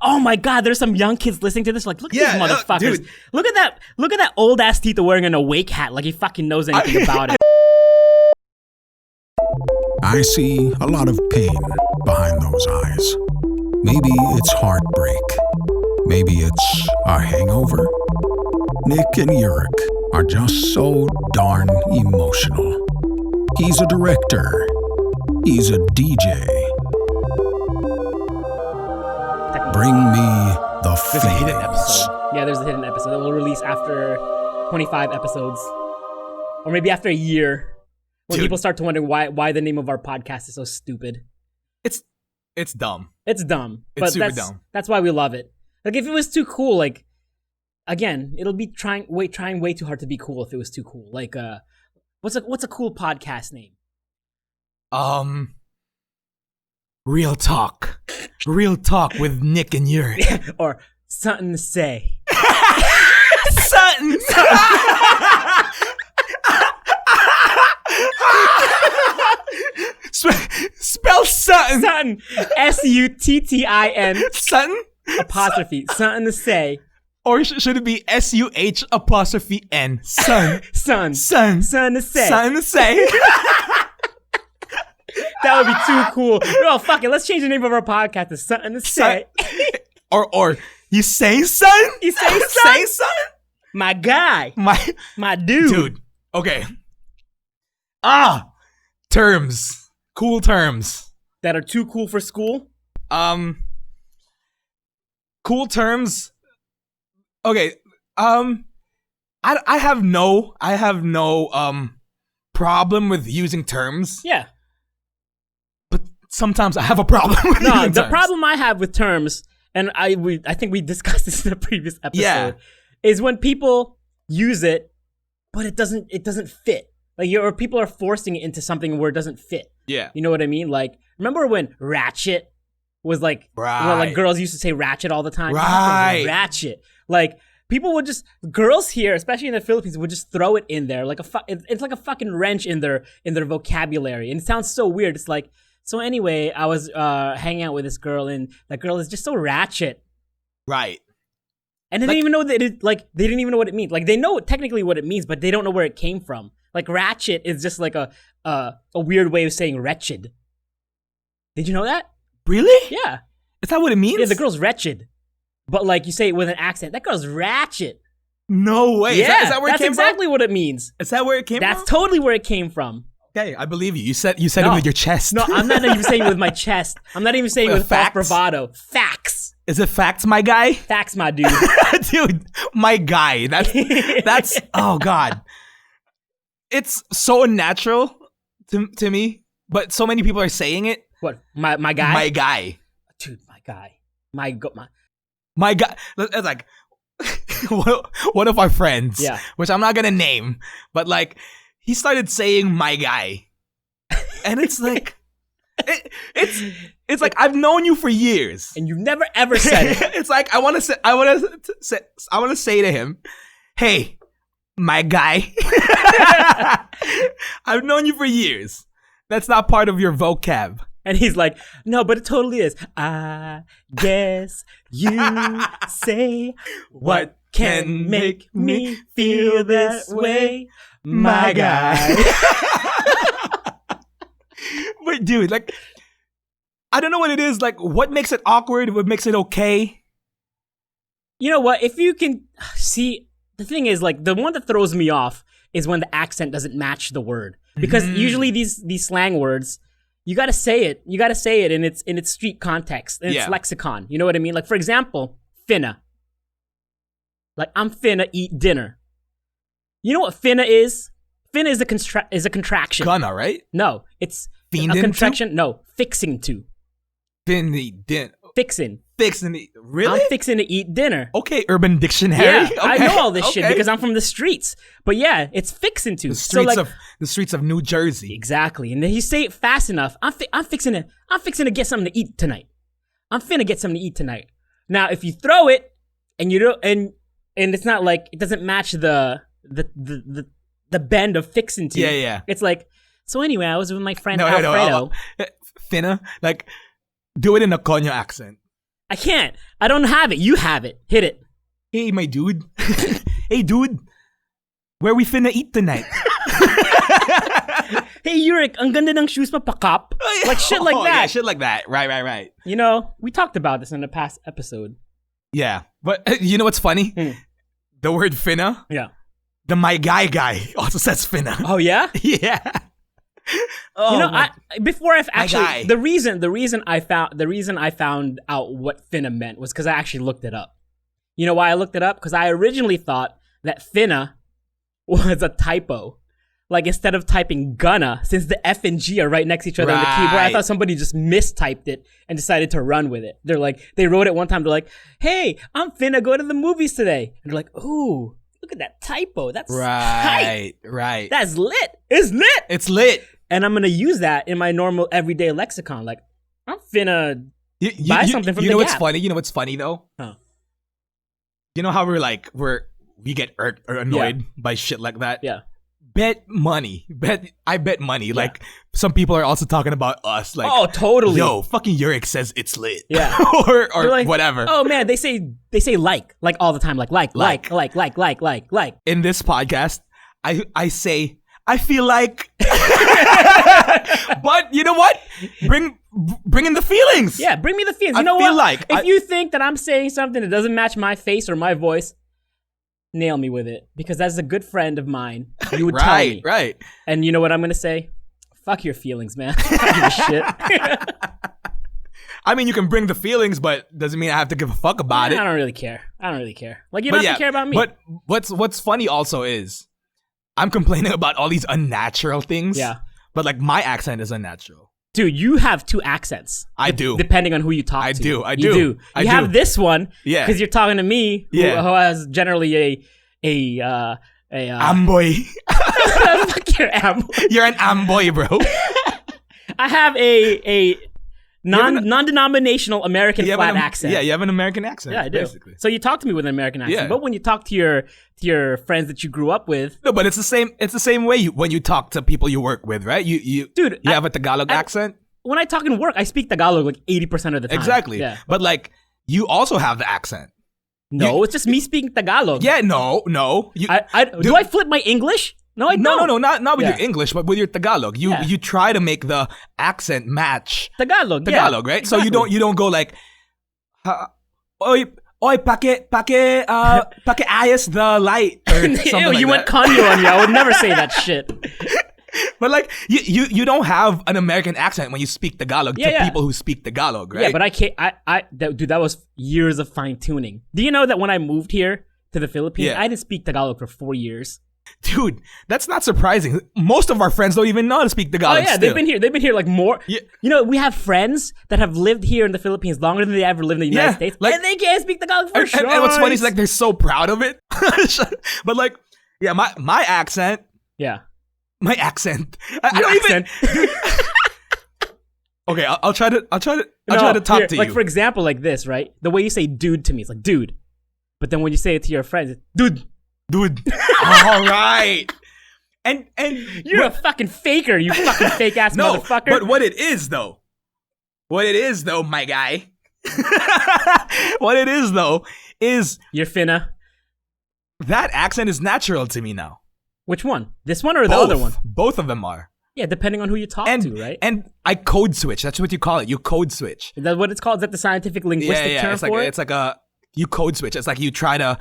Oh my God, there's some young kids listening to this. Like, look at these motherfuckers. Dude. Look at that old ass Tito wearing an awake hat. Like he fucking knows anything about it. I see a lot of pain behind those eyes. Maybe it's heartbreak. Maybe it's a hangover. Nick and Yurik are just so darn emotional. He's a director. He's a DJ. Bring me the There's a hidden feelings. episode. Yeah, there's a hidden episode that will release after 25 episodes. Or maybe after a year. When people start to wonder why the name of our podcast is so stupid. It's dumb. It's dumb. It's But super that's, dumb. That's why we love it. Like if it was too cool, like again, it'll be trying way too hard to be cool if it was too cool. Like what's a cool podcast name? Real talk. Real talk with Nick and Yuri. Or something to say. Something. Spell something. Sutton. SUTTIN. Something? Apostrophe. Something to say. Or should it be SUH''N? Son. Son. Son. Something to say. Something to say. That would be too cool. No, fuck it. Let's change the name of our podcast to something to say. Or you say son? You say son? Say son? My guy. My dude. Dude. Okay. Terms. Cool terms. That are too cool for school? Cool terms. Okay. I have no problem with using terms. Yeah. But sometimes I have a problem with No, using the terms. problem I have with terms, and I think we discussed this in a previous episode, Yeah. is when people use it, but it doesn't fit. Like or people are forcing it into something where it doesn't fit. Yeah. You know what I mean? Like, remember when ratchet was like, well, like girls used to say ratchet all the time? Right. Ratchet. Like, people would just, girls here, especially in the Philippines, would just throw it in there. Like it's like a fucking wrench in their vocabulary. And it sounds so weird. It's like, so anyway, I was hanging out with this girl, and that girl is just so ratchet. Right. And they didn't even know that they didn't even know what it means. Like, they know technically what it means, but they don't know where it came from. Like, ratchet is just like a weird way of saying wretched. Did you know that? Really? Yeah. Is that what it means? Yeah, the girl's wretched. But like you say it with an accent, that girl's ratchet. No way. Yeah, is that where it came that's exactly what it means. from? Is that where it came That's from? totally where it came from. Okay, I believe you. You said it No. with your chest. No, I'm not even saying it with my chest. I'm not even saying it with false Facts? bravado. Facts. Is it facts, my guy? Facts, my dude. Dude, my guy. That's oh god. It's so unnatural to me, but so many people are saying it. What? My guy? My guy. Dude, my guy. My guy. My guy. It's like one of our friends, Yeah. which I'm not gonna name, but like he started saying my guy, and it's like it's like I've known you for years, And you've never ever said it. it's like I want to say to him, hey, my guy. I've known you for years. That's not part of your vocab. And he's like, no, but it totally is. I guess you say what can make me feel this way, my guy. But dude, like, I don't know what it is. Like, what makes it awkward? What makes it okay? You know what? If you can see, the thing is, like, the one that throws me off is when the accent doesn't match the word. Because usually these slang words, you gotta say it. You gotta say it in its street context, in its lexicon. You know what I mean? Like, for example, finna. Like, I'm finna eat dinner. You know what finna is? Finna is a contraction. Gonna, right? No, it's Fiendin' a contraction. No, fixing to. Fixing. Fixing it. Really? I'm fixing to eat dinner. Okay, Urban Dictionary. Yeah, Okay. I know all this shit Okay. because I'm from the streets. But yeah, it's fixing to. the streets of New Jersey. Exactly. And then you say it fast enough. I'm fixing to get something to eat tonight. I'm finna get something to eat tonight. Now, if you throw it and you don't and it's not like it doesn't match the bend of fixing to. Yeah. It's like, so anyway, I was with my friend No, Alfredo. Finna, like, do it in a Conyo accent. I can't. I don't have it. You have it. Hit it. Hey, my dude. Hey, dude. Where we finna eat tonight? Hey, Yurik, ang ganda ng shoes mo, pakap. Like shit like that. Yeah, shit like that. Right. You know, we talked about this in the past episode. Yeah. But you know what's funny? The word finna, Yeah. the my guy also says finna. Oh yeah? Yeah. Oh, You know, before I've guy. actually the reason I found out what finna meant was because I actually looked it up. You know why I looked it up? Because I originally thought that finna was a typo. Like instead of typing gonna, since the F and G are right next to each other on the keyboard, I thought somebody just mistyped it and decided to run with it. They wrote it one time. They're like, "Hey, I'm finna go to the movies today," and they're like, "Ooh, look at that typo. That's tight. Right. That's lit. It's lit. It's lit." And I'm gonna use that in my normal everyday lexicon. Like, I'm finna buy something from you the know what's Gap. funny? You know what's funny though? Huh. You know how we get irked or annoyed by shit like that? Yeah. I bet money. Like some people are also talking about us. Like, Oh, totally. yo, fucking Yurik says it's lit. Yeah. or They're like, whatever. Oh man, they say like all the time. Like. In this podcast, I say I feel like, but you know what? Bring in the feelings. Yeah, bring me the feelings. I You know feel what? like if you think that I'm saying something that doesn't match my face or my voice, nail me with it. Because as a good friend of mine, you would tell me. Right. And you know what I'm gonna say? Fuck your feelings, man. I don't give a shit. I mean, you can bring the feelings, but doesn't mean I have to give a fuck about it. I don't really care. Like you don't have to care about me. But what's funny also is I'm complaining about all these unnatural things. Yeah. But like my accent is unnatural. Dude, you have two accents. I do. Depending on who you talk to. I do. You do. You have this one. Yeah. Because you're talking to me, who has generally a amboy. fuck your amboy. You're an amboy, bro. I have a non-denominational American flat accent. Yeah, you have an American accent. Yeah, I do. Basically. So you talk to me with an American accent. Yeah. But when you talk to your friends that you grew up with, No, but it's the same. It's the same way when you talk to people you work with, right? You have a Tagalog accent. when I talk in work, I speak Tagalog like 80% of the time. Exactly. Yeah. But like you also have the accent. No, it's just me speaking Tagalog. Yeah, no. Do I flip my English? No, I don't. No, not with your English, but with your Tagalog. You try to make the accent match Tagalog, right? Exactly. So you don't go like, oy, pake ayos the light or something Ew, like you went that. Kanye on me. I would never say that shit. But like you don't have an American accent when you speak Tagalog to people who speak Tagalog, right? Yeah, but I can't. Dude, that was years of fine tuning. Do you know that when I moved here to the Philippines, I didn't speak Tagalog for 4 years. Dude, that's not surprising. Most of our friends don't even know how to speak Tagalog. Oh yeah, still. they've been here like more. Yeah. You know, we have friends that have lived here in the Philippines longer than they ever lived in the United States, like- and they can't speak Tagalog for sure. And what's funny is like they're so proud of it. But like, yeah, my accent. Yeah. My accent. I don't even. Dude. Okay, I'll try to talk to you. Like for example, like this, right? The way you say "dude" to me, it's like "dude," but then when you say it to your friends, it's "dude." All right. And You're a fucking faker, you fucking fake ass motherfucker. But what it is though, my guy. What it is though is you're finna. That accent is natural to me now. Which one? This one or the other one? Both of them are. Yeah, depending on who you talk to, right? And I code switch. That's what you call it. You code switch. Is that what it's called? Is that the scientific linguistic term for it? It's like you code switch. It's like you try to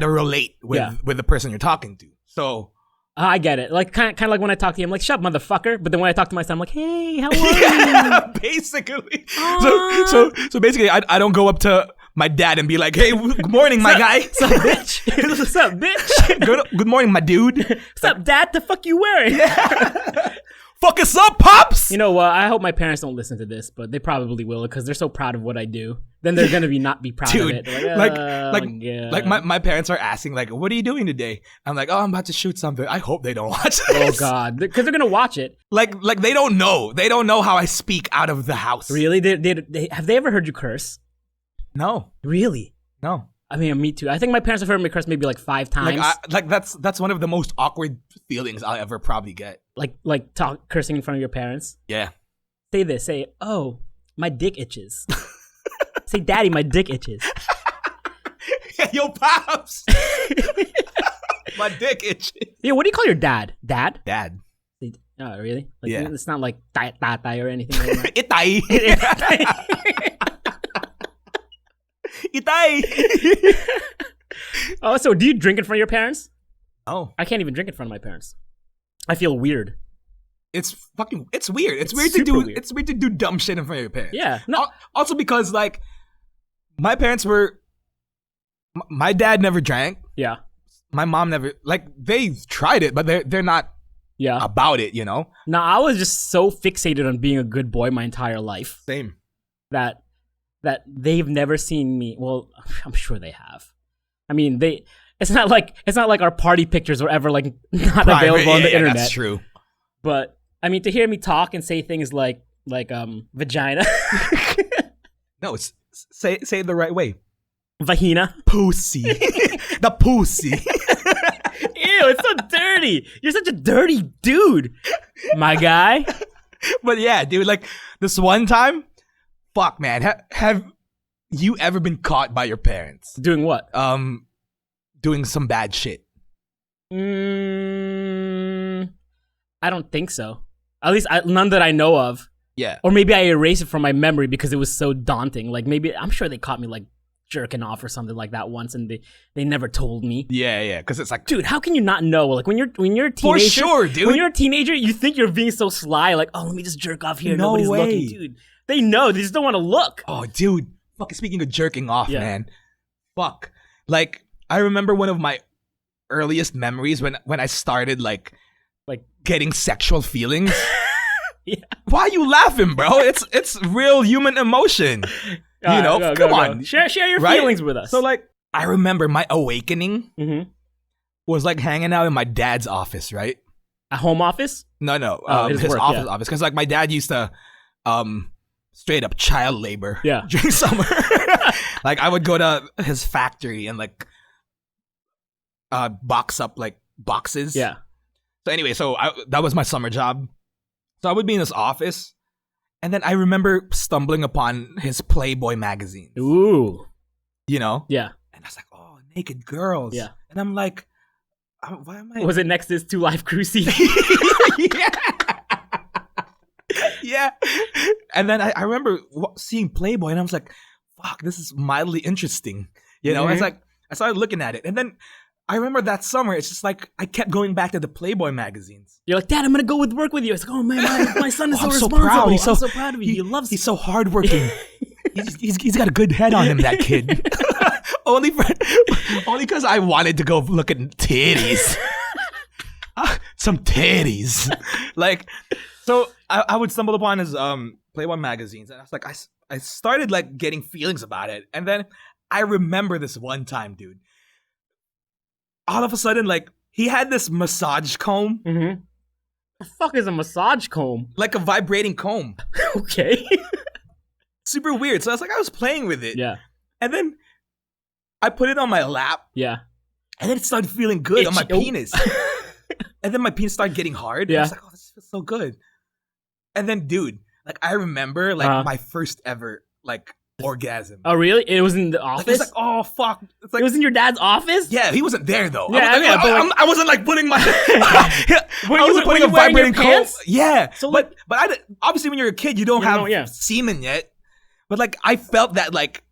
relate with the person you're talking to. So I get it. Like kind of like when I talk to you, I'm like, "Shut up, motherfucker." But then when I talk to myself, I'm like, "Hey, how are you?" Basically. So basically, I don't go up to my dad and be like, "Hey, good morning, my guy." What's up, bitch? What's up, bitch? Good morning, my dude. What's up, dad? The fuck you wearing? Fuck us up, pops. You know what? I hope my parents don't listen to this, but they probably will because they're so proud of what I do. Then they're gonna not be proud of it. They're like my parents are asking like, "What are you doing today?" I'm like, "Oh, I'm about to shoot something." I hope they don't watch this. Oh God, because they're gonna watch it. Like they don't know. They don't know how I speak out of the house. Really? They have they ever heard you curse? No. Really? No. I mean, me too. I think my parents have heard me curse maybe like 5 times. That's one of the most awkward feelings I'll ever probably get. Like cursing in front of your parents. Yeah. Say this. Say, "Oh, My dick itches. Say, Daddy, my dick itches. Yo, pops. My dick itches. Yeah, what do you call your dad? Dad? Dad. Oh, really? Like, Yeah. It's not like tatay or anything like that. Itay. Itay. Oh, so do you drink in front of your parents? Oh, I can't even drink in front of my parents. I feel weird. it's weird. It's weird to super do. weird. It's weird to do dumb shit in front of your parents. Yeah. No. Also because like, my parents were. My dad never drank. Yeah. My mom never. Like they tried it, but they're not Yeah. about it. You know. No, I was just so fixated on being a good boy my entire life Same. that they've never seen me. Well, I'm sure they have. I mean, it's not like our party pictures were ever like not available on the internet. That's true. But I mean, to hear me talk and say things like vagina, No, it's say it the right way. vagina. Pussy. The pussy. Ew, it's so dirty. You're such a dirty dude, my guy. But yeah, dude, like this one time, fuck, man, have you ever been caught by your parents? Doing what? Doing some bad shit. I don't think so. At least none that I know of. Yeah. Or maybe I erased it from my memory because it was so daunting. Like maybe I'm sure they caught me like jerking off or something like that once, and they never told me. Yeah, because it's like, Dude, how can you not know? Like when you're a teenager, for sure, dude. When you're a teenager, you think you're being so sly. Like, oh, let me just jerk off here. No Nobody's way. looking, dude. They know. They just don't want to look. Oh, dude. Fucking speaking of jerking off, Yeah. man. Fuck. Like, I remember one of my earliest memories when I started like getting sexual feelings. Yeah. Why are you laughing, bro? It's real human emotion. You know, Go, come go, on. go. Share your Right? feelings with us. So like, I remember my awakening Mhm. was like hanging out in my dad's office, right? A home office? No, his his work, office, yeah. office. Because like my dad used to, straight up child labor. Yeah. During summer, like I would go to his factory and like, box up like boxes. Yeah. So anyway, that was my summer job. So I would be in his office, and then I remember stumbling upon his Playboy magazine. Ooh. You know? Yeah. And I was like, oh, naked girls. Yeah. And I'm like, why am I? Was it next to his 2 Live Crew CD? Yeah. Yeah. And then I remember seeing Playboy, and I was like, fuck, this is mildly interesting. You know? Mhm. It's like, I started looking at it. And then I remember that summer, it's just like, I kept going back to the Playboy magazines. You're like, Dad, I'm gonna go with work with you. It's like, oh man, my son is so I'm so responsible. proud. I'm so proud of you. He loves He's so hardworking. he's got a good head on him, that kid. only because I wanted to go look at titties. Some titties. Like, so I would stumble upon his Playboy magazines, and I was like, I started like getting feelings about it, and then I remember this one time, dude. All of a sudden, like he had this massage comb, Mm-hmm. The fuck is a massage comb? like a vibrating comb. Okay. Super weird. So I was playing with it. Yeah. And then I put it on my lap, Yeah. and then it started feeling good on my Itchy. Oh. penis. And then my penis started getting hard. And I Yeah. was like, oh, this feels so good. And then, dude, like I remember like my first ever like orgasm. Oh really? It was in the Like, office? it's like, oh fuck. It's like, It was in your dad's office? yeah, he wasn't there though. Yeah, I wasn't like putting my. I Were wasn't you putting a wearing your vibrating comb. pants? Yeah, So, but obviously when you're a kid, you don't You have don't, yeah. semen yet. But like I felt that like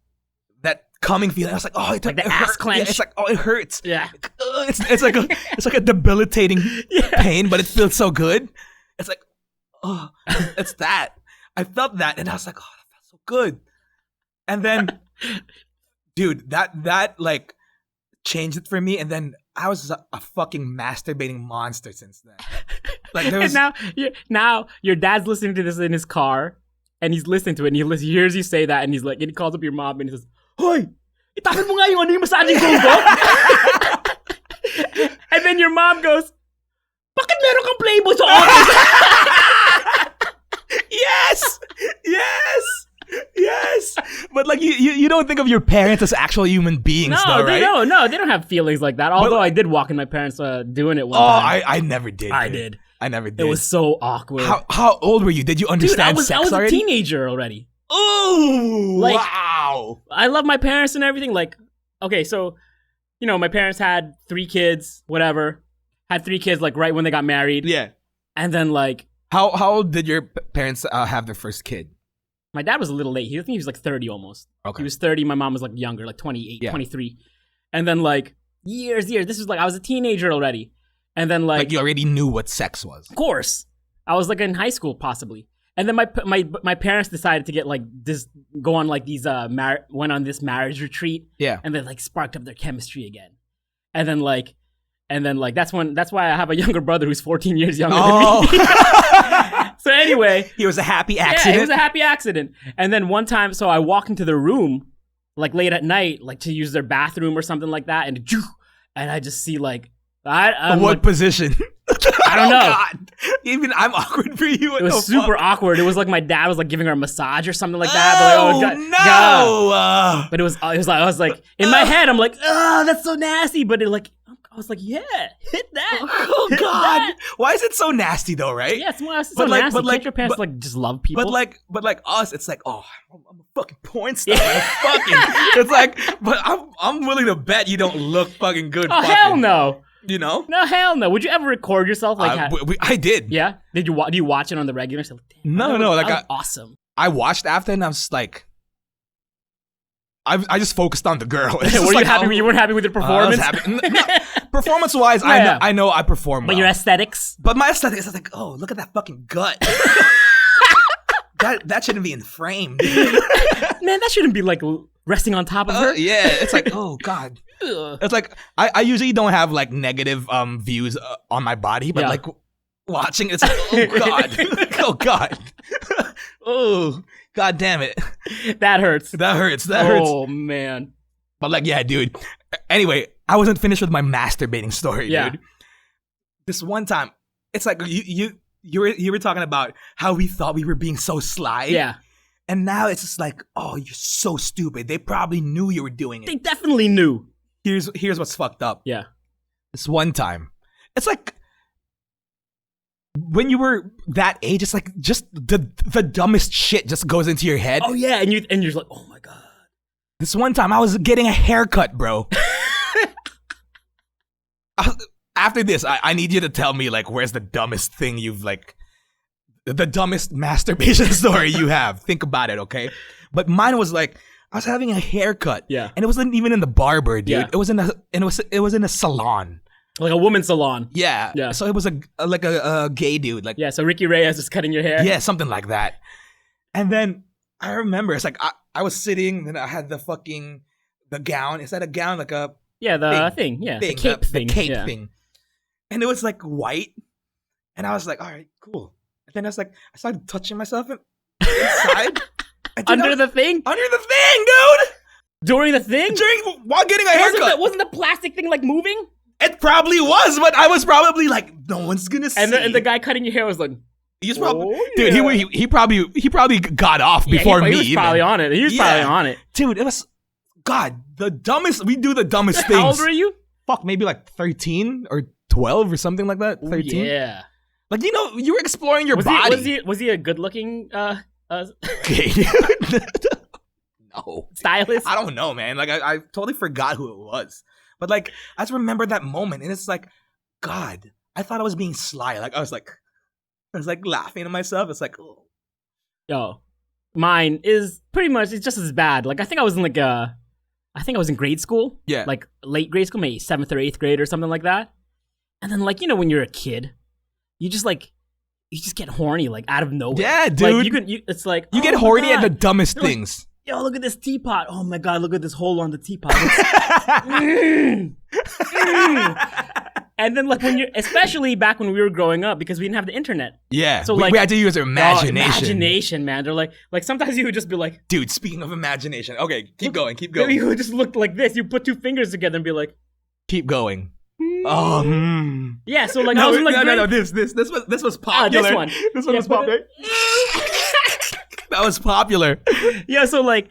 that coming feeling. I was like, oh, it Like the it ass hurt. clench? Yeah, it's like, oh, it hurts. Yeah. It's like a debilitating pain, but it feels so good. It's like, oh, it's that. I felt that, and I was like, oh, that felt so good. And then, dude, that like changed it for me. And then I was a fucking masturbating monster since then. Like there was And now your dad's listening to this in his car, and he's listening to it, and he hears you say that, and he's like, and he calls up your mom, and he says, "Hoy, itapin mo nga yung massaging comb ko." And then your mom goes, "Bakit meron kang Playboy sa office?" yes. But like you don't think of your parents as actual human beings, though, right? No, they don't have feelings like that. Although I did walk in my parents doing it one Oh, time. I never did. I dude. did. I never did. It was so awkward. How old were you? Did you Dude, understand I was sex a already? teenager already. Ooh, Like, wow. I love my parents and everything. Like, okay, so, my parents had 3 kids, whatever. Had 3 kids, like, right when they got married. Yeah. And then, like... How old did your parents have their first kid? My dad was a little late. I think he was, like, 30 almost. Okay. He was 30. My mom was, like, younger, like 28, 23. And then, like, years. This was, like, I was a teenager already. And then, like... Like, you already knew what sex was. Of course. I was, like, in high school, possibly. And then my parents decided to get like this, go on like these went on this marriage retreat. Yeah. And then like sparked up their chemistry again. And then like that's why I have a younger brother who's 14 years younger than me. So anyway, it was a happy accident. Yeah, it was a happy accident. And then one time, so I walked into their room like late at night, like to use their bathroom or something like that, and I just see like what like, position? I don't know. God. Even I'm awkward for you. It was super awkward. It was like my dad was like giving her a massage or something like that. Oh, but like, God. But it was like I was like in my head I'm like, oh, that's so nasty. But I was like, yeah, hit that. Oh hit God. that. Why is it so nasty though, right? Yeah, it's so nasty. Can't your parents like just love people? But like us, it's like, oh, I'm a fucking porn star. It's like, but I'm willing to bet you don't look fucking good. Oh hell no. You know? No, hell no. Would you ever record yourself like I did. Yeah? Do you watch it on the regular? So, no. Like awesome. I watched after and I was like, I just focused on the girl. Were you happy? You weren't happy with your performance? I was happy. No, performance-wise, yeah. I know I perform well. But your aesthetics? But my aesthetics, I was like, oh, look at that fucking gut. that shouldn't be in frame. Man, that shouldn't be like resting on top of her. Yeah, it's like, oh God. It's like I usually don't have like negative views on my body, but like watching it's like, oh God. Oh God. Oh God damn it. That hurts. That hurts. Oh man. But like, yeah, dude. Anyway, I wasn't finished with my masturbating story, dude. This one time, it's like you were talking about how we thought we were being so sly. Yeah. And now it's just like, oh, you're so stupid. They probably knew you were doing it. They definitely knew. Here's what's fucked up. Yeah. This one time, it's like when you were that age, it's like just the dumbest shit just goes into your head. Oh yeah, and you're just like, oh my God. This one time, I was getting a haircut, bro. After this, I need you to tell me like, where's the dumbest thing you've like, the dumbest masturbation story you have. Think about it, okay? But mine was like, I was having a haircut. Yeah. And it wasn't even in the barber, dude. Yeah. It was in a salon. Like a woman's salon. Yeah. Yeah. So it was a gay dude. Like, yeah, so Ricky Reyes is cutting your hair. Yeah, something like that. And then I remember it's like I was sitting, then I had the gown. Is that a gown? Like a thing. Yeah. The cape thing. The cape thing. And it was like white. And I was like, all right, cool. And then I started touching myself inside. Under the thing? Under the thing, dude! During the thing? While getting a haircut. Wasn't the plastic thing like moving? It probably was, but I was probably like, no one's gonna see. And the guy cutting your hair was like, he's probably, dude, he probably got off before me. He was probably on it. Probably on it. Dude, it was, God, the dumbest, we do the dumbest things. How old were you? Fuck, maybe like 13 or 12 or something like that. 13? Yeah. Like, you were exploring your body. Was he a good looking okay. No. Stylist? I don't know, man. Like, I totally forgot who it was. But like, I just remember that moment, and it's like, God, I thought I was being sly. Like, I was like laughing to myself. It's like, oh. Yo, mine is pretty much, it's just as bad. Like, I think I was in grade school. Yeah. Like, late grade school, maybe 7th or 8th grade or something like that. And then, like, when you're a kid, you just get horny, like, out of nowhere. Yeah, dude. Like, it's like, you get horny at the dumbest things. Like, yo, look at this teapot. Oh my God, look at this hole on the teapot. And then, like, especially back when we were growing up, because we didn't have the internet. Yeah. So, like, we had to use our imagination. Imagination, man. They're like sometimes you would just be like, dude, speaking of imagination. Okay, keep going. You would just look like this. You put 2 fingers together and be like, keep going. Oh, yeah. So like, I was in like, no. This was popular. This one was popular. That was popular. Yeah. So like,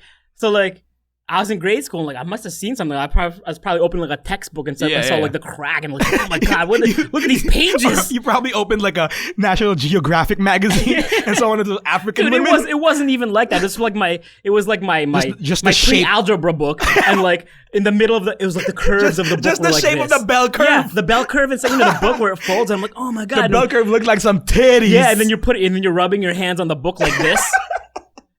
I was in grade school and like I must have seen something. I was probably opening like a textbook and stuff. I saw like the crack and like, oh my god, look at these pages. You probably opened like a National Geographic magazine and saw one of those African women. It wasn't even like that. It was like my pre-algebra book, and like in the middle of it was like the curves of the book. Just the shape of the bell curve. Yeah, the bell curve inside the book where it folds. And I'm like, oh my god, the bell curve looked like some titties. Yeah, and then you're rubbing your hands on the book like this.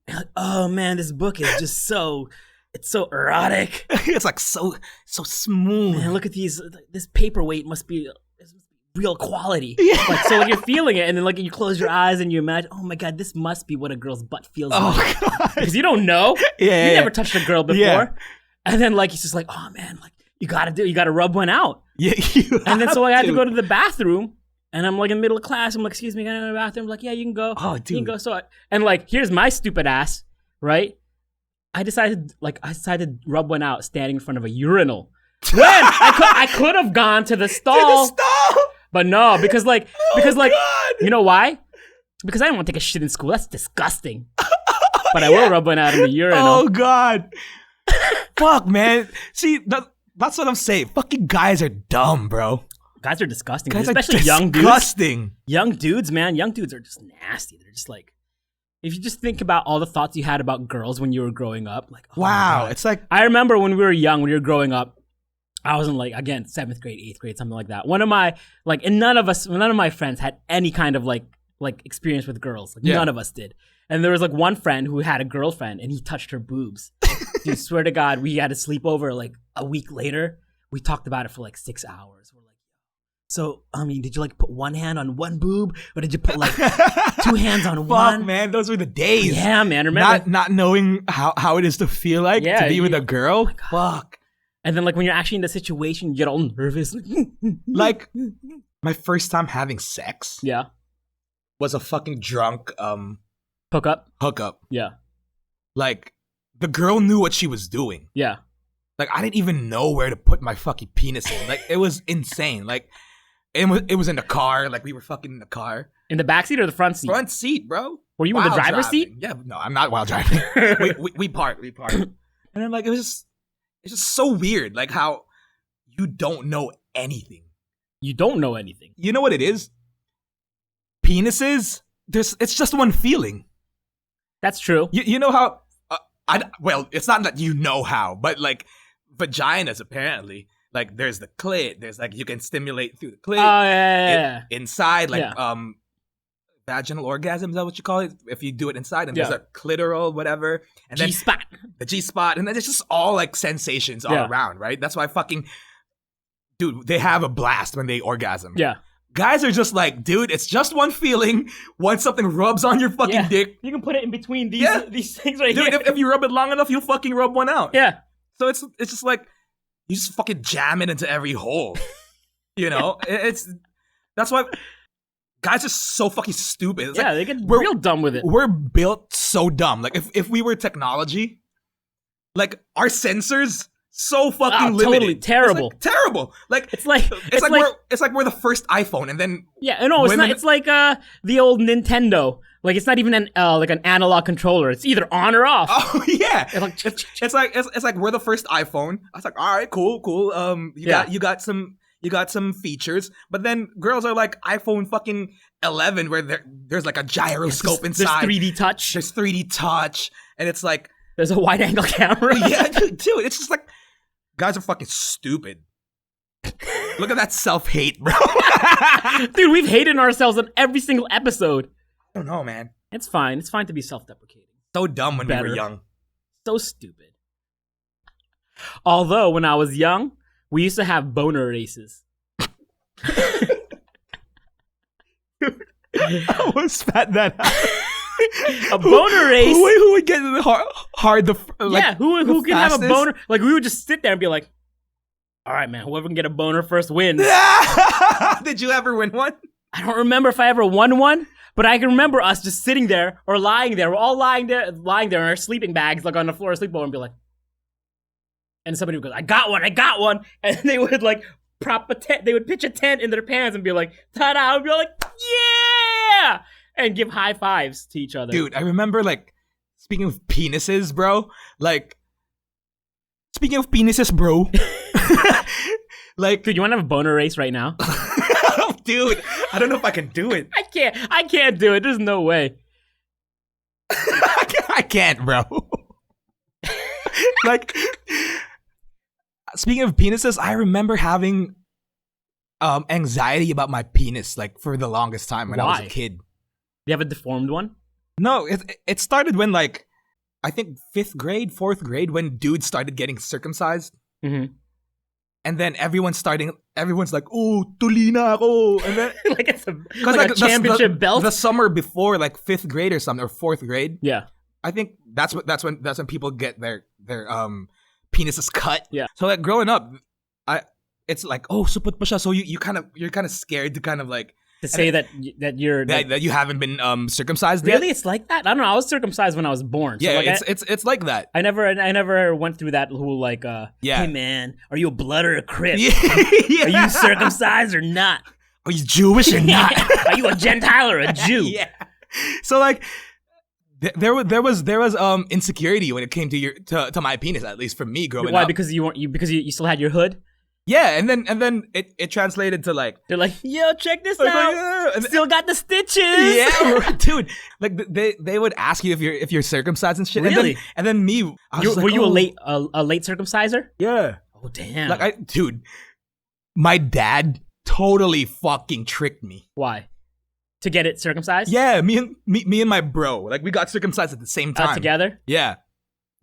And like, oh man, this book is just so. It's so erotic. It's like so smooth. Man, look at these. This paperweight must be real quality. Yeah. Like you're feeling it, and then like you close your eyes and you imagine, oh my god, this must be what a girl's butt feels like. Because you don't know. You never touched a girl before. Yeah. And then like he's just like, oh man, like you gotta rub one out. Yeah. And then so I had to go to the bathroom. And I'm like in the middle of class. I'm like, excuse me, can I go to the bathroom? I'm like, yeah, you can go. Oh, dude. You can go. So and like here's my stupid ass, right? I decided to rub one out standing in front of a urinal. When I could have gone to the stall. But no, because God. You know why? Because I didn't want to take a shit in school. That's disgusting. But I will rub one out in the urinal. Oh god. Fuck, man. See, that's what I'm saying. Fucking guys are dumb, bro. Guys are disgusting. Guys especially are young dudes. Disgusting. Young dudes, man. Young dudes are just nasty. They're just like, if you just think about all the thoughts you had about girls when you were growing up, like, oh wow, it's like I remember when we were young, when we were growing up, I was in like, again, 7th grade, 8th grade, something like that. One of my and none of my friends had any kind of like experience with girls. Like none of us did. And there was like one friend who had a girlfriend and he touched her boobs. Dude, swear to God, we had to sleep over like a week later. We talked about it for like 6 hours. We're like, so, I mean, did you like put one hand on one boob, or did you put like 2 hands on one? Fuck, man, those were the days. Yeah, man, remember? Not knowing how it is to feel like to be with a girl. Fuck. And then like when you're actually in the situation, you get all nervous. Like my first time having sex. Yeah. Was a fucking drunk hookup. Yeah. Like the girl knew what she was doing. Yeah. Like I didn't even know where to put my fucking penis in. Like it was insane. Like it was in the car. Like we were fucking in the car. In the backseat or the front seat? Front seat, bro. Were you in the driver's seat? Yeah, no, I'm not while driving. we parked. And then like it's just so weird. Like how you don't know anything. You don't know anything. You know what it is? Penises. It's just one feeling. That's true. You know how? Well, it's not that you know how, but like vaginas apparently. Like there's the clit. There's like you can stimulate through the clit. Oh yeah. Inside, like vaginal orgasm, is that what you call it? If you do it inside, and there's a clitoral, whatever, and G-spot. The G-spot, and then it's just all like sensations all around, right? That's why dude, they have a blast when they orgasm. Yeah. Guys are just like, dude, it's just one feeling. Once something rubs on your fucking dick, you can put it in between these things right dude, here. If you rub it long enough, you'll fucking rub one out. Yeah. So it's just like you just fucking jam it into every hole. You know, that's why guys are so fucking stupid. It's they get real dumb with it. We're built so dumb. Like if we were technology, like our sensors. So fucking limited. Totally terrible. It's like, terrible. Like it's like we're the first iPhone, and then it's not. It's like the old Nintendo. Like it's not even an analog controller. It's either on or off. Oh yeah. It's like we're the first iPhone. I was like, all right, cool. You got some features, but then girls are like iPhone fucking 11, where there's like a gyroscope inside. There's 3D touch. There's 3D touch, and it's like there's a wide angle camera. Yeah, dude. It's just like. Guys are fucking stupid. Look at that self-hate, bro. Dude, we've hated ourselves on every single episode. I don't know, man. It's fine. It's fine to be self-deprecating. So dumb when we were young. So stupid. Although, when I was young, we used to have boner races. I almost spat that out. A boner race. Who would get hard who can have a boner? Like we would just sit there and be like, "All right, man, whoever can get a boner first wins." Did you ever win one? I don't remember if I ever won one, but I can remember us just sitting there or lying there. We're all lying there in our sleeping bags, like on the floor, sleepover, and be like, and somebody would go, "I got one," and they would like prop a tent. They would pitch a tent in their pants and be like, "Ta-da!" I would be like, "Yeah!" And give high fives to each other. Dude, I remember, like, speaking of penises, bro, like, Speaking of penises, bro. Like, Dude, you want to have a boner race right now? dude, I don't know if I can do it. I can't do it. There's no way. I can't, bro. Like, speaking of penises, I remember having anxiety about my penis, like, for the longest time when I was a Why? kid. Do you have a deformed one? No, it started when, like, I think 5th grade, 4th grade, when dudes started getting circumcised. Mm-hmm. And then everyone's like, oh, tuli na ako. And then, Like it's a like a championship belt. The summer before, like 5th grade or something, or 4th grade. Yeah. I think that's when people get their penises cut. Yeah. So like growing up, it's like, oh, supot pa siya. So you're kind of scared to kind of like To say that you're that you haven't been circumcised really yet. it's like that. I don't know. I was circumcised when I was born. So Yeah, like it's like that. I never went through that whole like Yeah. hey man, are you a blood or a crip? Yeah. Are you circumcised or not? Are you Jewish or not? Are you a Gentile or a Jew? Yeah. So like there was insecurity when it came to my penis, at least for me growing Why? up. Because you still had your hood? Yeah, and then it translated to like, They're like, yo, check this like, out. yeah, and Still got the stitches. yeah, dude. Like they would ask you if you're circumcised and shit. Really? And then me, I was just like, Were you oh, a late circumciser? Yeah. Oh damn. Like dude, my dad totally fucking tricked me. Why? To get it circumcised? Yeah, me and my bro, like we got circumcised at the same time. Together? Yeah.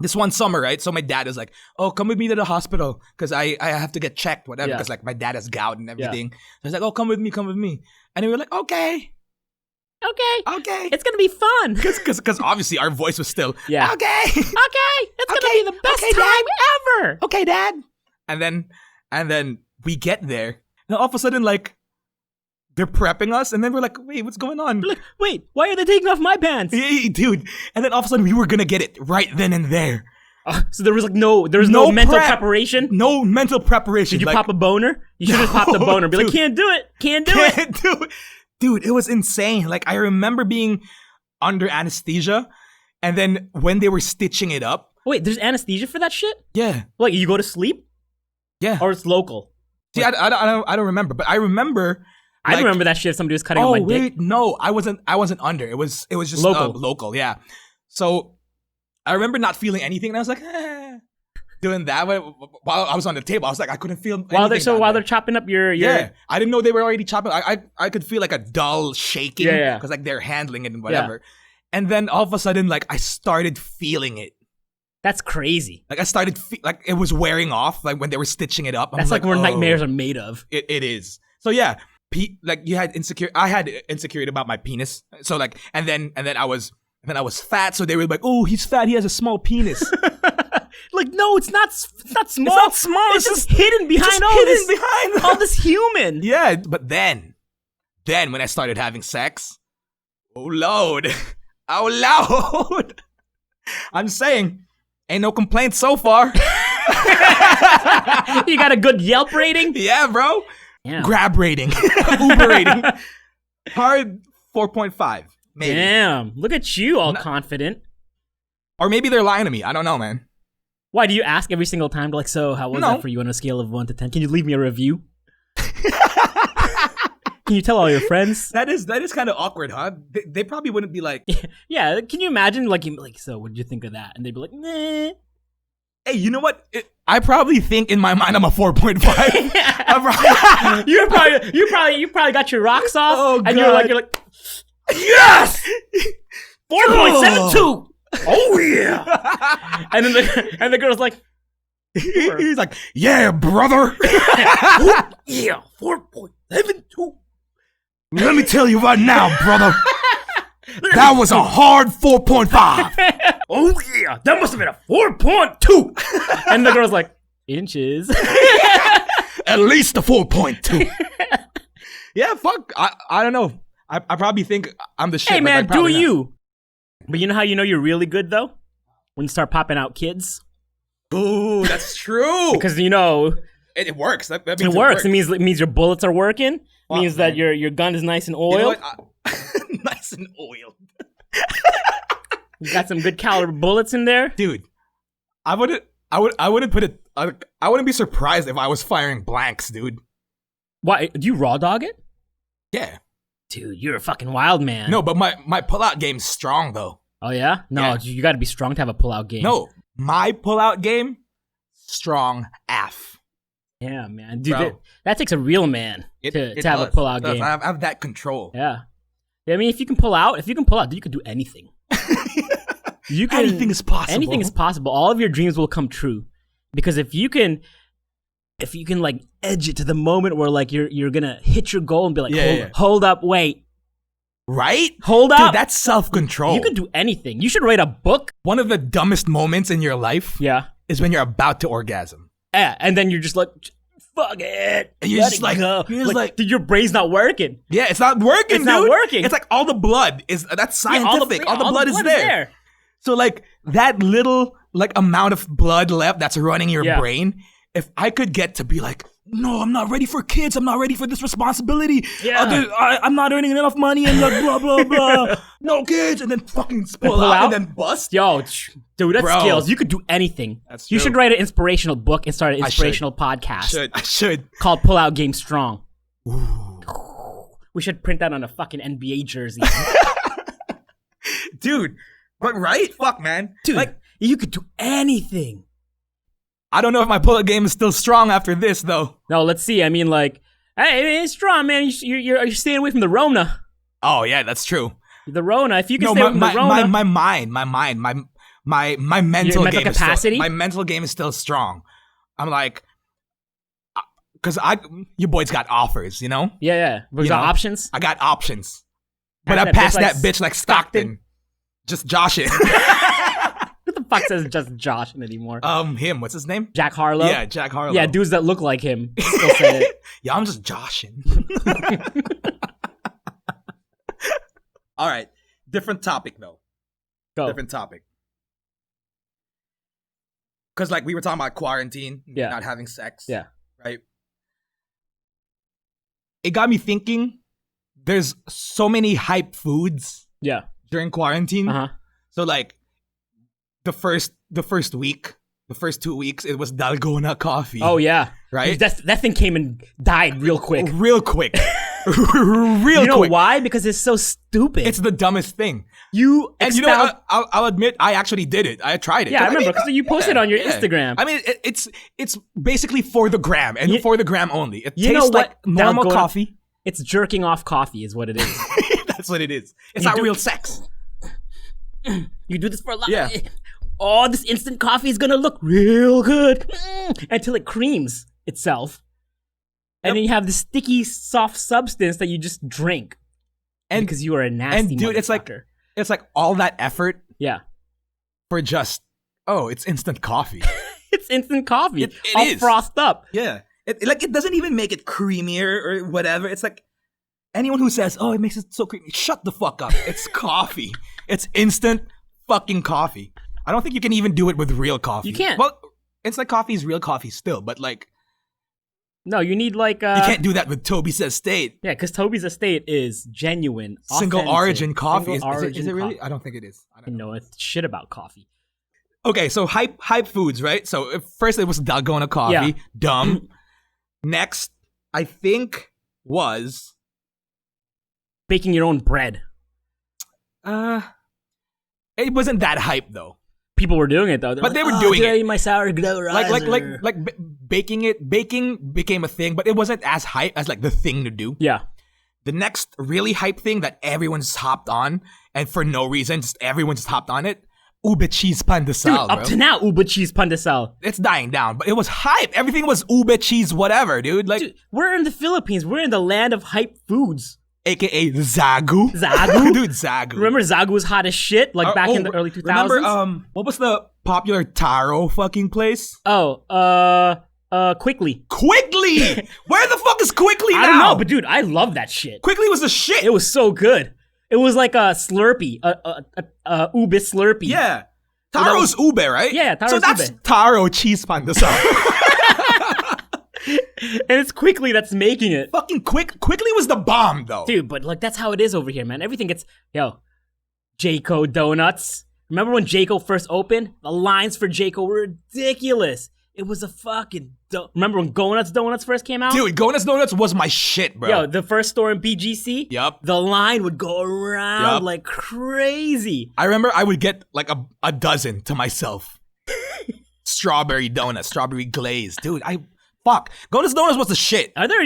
This one summer, right? So my dad is like, "Oh, come with me to the hospital because I have to get checked, whatever." Yeah. Because like my dad has gout and everything. So he's like, "Oh, come with me." And we were like, "Okay, Okay. It's gonna be fun. because obviously our voice was still, Yeah. okay, Okay. It's gonna Okay, be the best okay, time ever. okay, dad." And then we get there, and all of a sudden, like, they're prepping us, and then we're like, "Wait, what's going on?" You're like, wait, why are they taking off my pants? Hey, dude. And then all of a sudden, we were gonna get it right then and there. So there was no mental prep. preparation. No mental preparation. Did you like, pop a boner? You should have popped a boner. Be like, dude. can't do it. Can't do it. Can't do it. Dude, it was insane. Like, I remember being under anesthesia, and then when they were stitching it up. Wait, there's anesthesia for that shit? Yeah. Like, you go to sleep? Yeah. Or it's local? See, I don't remember, but I remember. I like, remember that shit if somebody was cutting Oh on my dick. wait, no, I wasn't under. It was just Local. local, yeah. So I remember not feeling anything, and I was like, doing that while I was on the table. I was like, I couldn't feel While anything they're chopping up your yeah, I didn't know they were already chopping. I could feel like a dull shaking Yeah. because like they're handling it and whatever. And then all of a sudden, like I started feeling it. That's crazy. Like I started like it was wearing off. Like when they were stitching it up. I That's was like where oh, nightmares are made of. It is. So yeah, like you had I had insecurity about my penis. So like, and then I was fat. So they were like, oh, he's fat. He has a small penis. Like, no, it's not small. It's not small. It's just hidden behind all this human. Yeah, but then when I started having sex, oh Lord, I'm saying, ain't no complaints so far. You got a good Yelp rating? Yeah, bro. Yeah. Grab rating, Uber rating, hard 4.5, maybe. Damn, look at you, all confident. Or maybe they're lying to me. I don't know, man. Why do you ask every single time? Like, so how was that for you on a scale of 1 to 10? Can you leave me a review? Can you tell all your friends? That is kind of awkward, huh? They probably wouldn't be like, Yeah, can you imagine? Like, so what did you think of that? And they'd be like, nah. hey, you know what? I probably think in my mind I'm a 4.5. you probably got your rocks off, Oh, and God. you're like, yes, 4.72. Oh yeah. And then the girl's like, he's like, yeah, brother. yeah, 4.72. Let me tell you right now, brother. That was a hard 4.5. Oh yeah, that must have been a 4.2. And the girl's like, inches. At least a 4.2. Yeah, fuck. I don't know. I probably think I'm the shit. Hey but man, like, probably do not. you? But you know how you know you're really good though? When you start popping out kids. Ooh, that's true. Because you know it works. That means it works. It means your bullets are working. It Fuck, means that man. your gun is nice and oiled. You know what? Nice and oiled. You got some good caliber bullets in there. Dude, I wouldn't put it I wouldn't be surprised if I was firing blanks, dude. Why? Do you raw dog it? Yeah. Dude, you're a fucking wild man. No, but my pullout game's strong though. Oh yeah? No, Yeah. you got to be strong to have a pullout game. No, my pullout game, strong AF. Yeah, man. Dude, Bro. that takes a real man to have a pullout game. I have that control. Yeah. I mean, if you can pull out, dude, you can do anything. Anything is possible. Anything is possible. All of your dreams will come true. Because if you can like edge it to the moment where like you're gonna hit your goal and be like, hold up, wait. Right? Hold Dude, up. that's self-control. You can do anything. You should write a book. One of the dumbest moments in your life is when you're about to orgasm. Yeah, and then you're just like, fuck it. And you're Let just it like, go. you're just like, dude, your brain's not working. yeah, it's not working, It's not working. It's like all the blood that's scientific. Yeah, all the blood is there. So like that little like amount of blood left that's running your brain, if I could get to be like, no, I'm not ready for kids. I'm not ready for this responsibility. Yeah. I'm not earning enough money and like blah, blah, blah. No kids. And then fucking pull out and then bust. Yo, dude, that's Bro. skills. You could do anything. That's You true. should write an inspirational book and start an inspirational podcast I should. called Pull Out Game Strong. We should print that on a fucking NBA jersey. Dude, but right? Fuck, man. Dude, Like, you could do anything. I don't know if my pull-up game is still strong after this, though. No, let's see. I mean, like, hey, it's strong, man. You're staying away from the Rona. Oh, yeah, that's true. The Rona. If you can No, stay away from the Rona. my mind, my mental Your mental game capacity? my mental game is still strong. I'm like, because you boys got offers, you know? Yeah. We You got know? options. I got options. But I That passed bitch like that bitch like Stockton. Just Josh it. Who the fuck says just Josh anymore? Him, what's his name? Jack Harlow? Yeah, Jack Harlow. Yeah, dudes that look like him still say it. Yeah, I'm just joshing. All right. Different topic, though. Go. Different topic. Because, like, we were talking about quarantine, Yeah. not having sex. Yeah. Right? It got me thinking, there's so many hype foods Yeah. during quarantine. Uh-huh. So, like, the first week, the first 2 weeks, it was dalgona coffee. Oh, yeah. Right? That thing came and died real quick. Real quick. Real You know quick. why? Because it's so stupid. It's the dumbest thing. And you know what? I'll admit, I actually did it. I tried it. Yeah, I remember, 'cause you posted on your Instagram. I mean, it's basically for the gram, and for the gram only. It You know tastes like what? normal Dalgona- coffee. It's jerking off coffee is what it is. That's what it is. It's You not do- real sex. You do this for a lot. Yeah. Oh, this instant coffee is gonna look real good until it creams itself. And then you have this sticky, soft substance that you just drink. And because you are a nasty and dude, it's like all that effort yeah. for just it's instant coffee. It's instant coffee. It all is. frothed up. Yeah, it doesn't even make it creamier or whatever. It's like anyone who says, "Oh, it makes it so creamy," shut the fuck up. It's coffee. It's instant fucking coffee. I don't think you can even do it with real coffee. You can't. Well, instant coffee is real coffee still, but like No, you need like you can't do that with Toby's Estate. Yeah, because Toby's Estate is genuine, Single authentic, origin coffee. single origin Is it really? coffee. I don't think it is. I don't know. No, it's shit about coffee. Okay, so hype foods, right? So first it was dalgona coffee. Yeah. Dumb. Next, I think was Baking your own bread. it wasn't that hype though. People were doing it though. But they were doing today it. My sourdough riser. Baking became a thing, but it wasn't as hype as like the thing to do. Yeah. The next really hype thing that everyone's hopped on, and for no reason, just everyone just hopped on it. Ube cheese pandesal, Dude, up to now, Uber cheese pandesal. It's dying down, but it was hype. Everything was ube cheese, whatever, dude. Like, Dude, we're in the Philippines. We're in the land of hype foods. AKA Zagu. Zagu? Dude, Zagu. Remember Zagu was hot as shit, like back in the early 2000s? Remember, what was the popular taro fucking place? Quickly. Quickly! Where the fuck is Quickly now? I don't know, but dude, I love that shit. Quickly was the shit. It was so good. It was like a Slurpee, Ube Slurpee. Yeah. Taro's ube, right? Yeah, Taro's So that's ube. taro cheese pandesal. And it's Quickly that's making it. Fucking Quickly was the bomb, though. Dude, but like that's how it is over here, man. Everything gets Jayco donuts. Remember when Jayco first opened? The lines for Jayco were ridiculous. It was a fucking... Remember when Donuts first came out? Dude, Donuts was my shit, bro. Yo, the first store in BGC? Yup. The line would go around like crazy. I remember I would get like a dozen to myself. Strawberry donuts, strawberry glaze. Dude, fuck. Donuts was the shit. Are there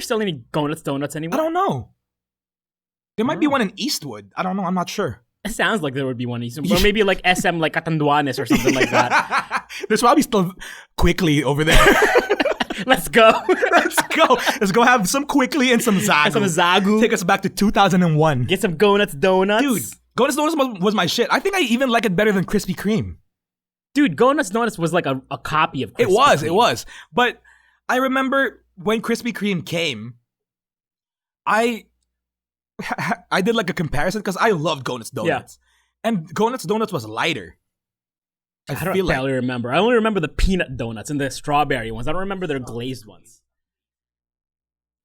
still any Donuts anymore? I don't know. There might be one in Eastwood. I don't know. I'm not sure. It sounds like there would be one. Or maybe like SM, like Catanduanes or something like that. There's probably still Quickly over there. Let's go. Let's go have some Quickly and some Zagu. Take us back to 2001. Get some Donuts. Dude, Donuts was my shit. I think I even like it better than Krispy Kreme. Dude, Donuts was like a copy of Krispy Kreme. It was. But I remember when Krispy Kreme came, I did like a comparison because I loved Donuts. Yeah. And Donuts was lighter. I don't barely remember. I only remember the peanut donuts and the strawberry ones. I don't remember their glazed ones.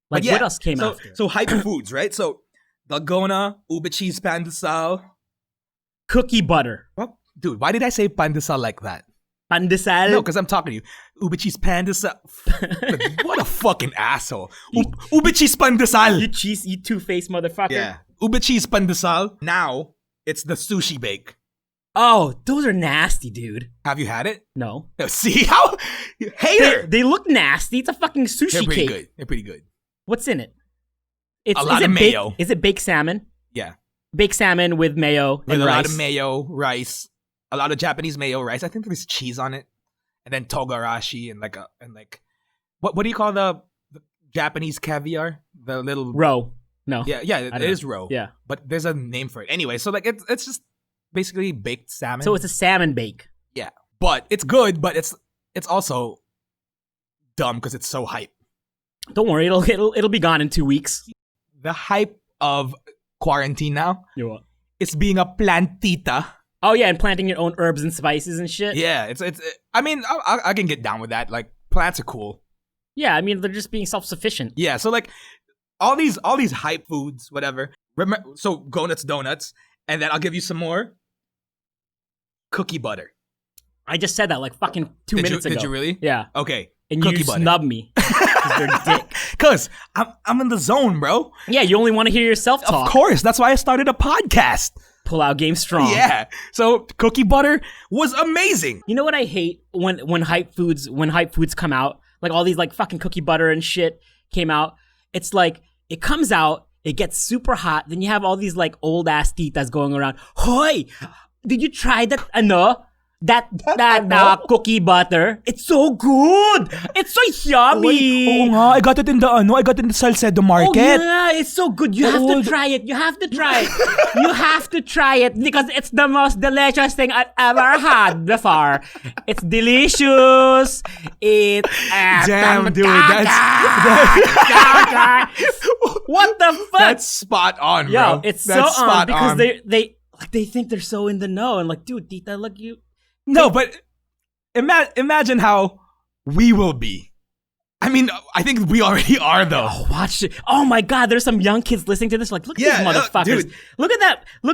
Like, what else came after? So hype foods, right? So, Dalgona, Ube Cheese Pandesal. Cookie butter. Well, dude, why did I say Pandesal like that? Pandesal? No, because I'm talking to you. Ube Cheese Pandesal. What a fucking asshole. Ube Cheese Pandesal. You two-faced motherfucker. Yeah. Ube Cheese Pandesal. Now, it's the sushi bake. Oh, those are nasty, dude. Have you had it? No. See how? Hater! They look nasty. It's a fucking sushi cake. They're pretty good. What's in it? A lot of mayo. Is it baked salmon? Yeah. Baked salmon with mayo and rice. A lot of mayo, rice. A lot of Japanese mayo, rice. I think there's cheese on it. And then togarashi and what do you call the Japanese caviar? The little... Roe. No. Yeah, it is roe. Yeah. But there's a name for it. Anyway, so like it's just basically baked salmon. So it's a salmon bake. Yeah. But it's good, but it's also dumb because it's so hype. Don't worry, it'll be gone in 2 weeks. The hype of quarantine now is being a plantita. Oh yeah, and planting your own herbs and spices and shit. Yeah, it's I mean, I can get down with that. Like, plants are cool. Yeah, I mean, they're just being self-sufficient. Yeah, so like all these hype foods, whatever. So donuts, and then I'll give you some more. Cookie butter. I just said that like fucking 2 minutes ago. Did you really? Yeah. Okay. And you snub me. Because you're a dick. Because I'm in the zone, bro. Yeah, you only want to hear yourself talk. Of course. That's why I started a podcast. Pull out game strong. Yeah. So cookie butter was amazing. You know what I hate when hype foods come out? Like all these like fucking cookie butter and shit came out. It's like it comes out, it gets super hot, then you have all these like old ass titas going around. Hoy! Did you try that that cookie butter? It's so good. It's so yummy. Oo nga, I got it in the Salcedo market. Oh yeah, it's so good. You have to try it. You have to try it because it's the most delicious thing I've ever had before. It's delicious. Damn, dude, what the fuck? That's spot on, bro. Yo, it's that's so on because they think they're so in the know and like, dude, tita, look you. No, but imagine how we will be. I mean, I think we already are, though. Oh, watch it. Oh my God, there's some young kids listening to this. Like, look at these motherfuckers. Dude. Look at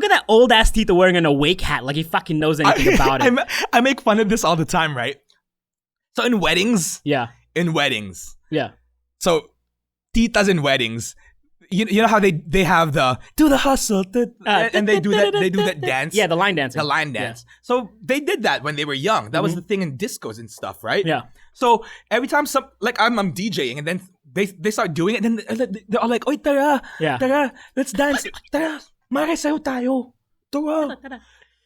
that old ass tita wearing an awake hat. Like he fucking knows anything about it. I make fun of this all the time, right? So in weddings. Yeah. So titas in weddings. You know how they have the do the hustle and they do that dance. Yeah, the line dance. Yeah. So they did that when they were young. That was the thing in discos and stuff, right? Yeah. So every time I'm DJing and then they start doing it and then they're all like, "Oy, tara, tara, let's dance, tara, maresayo tayo, tara."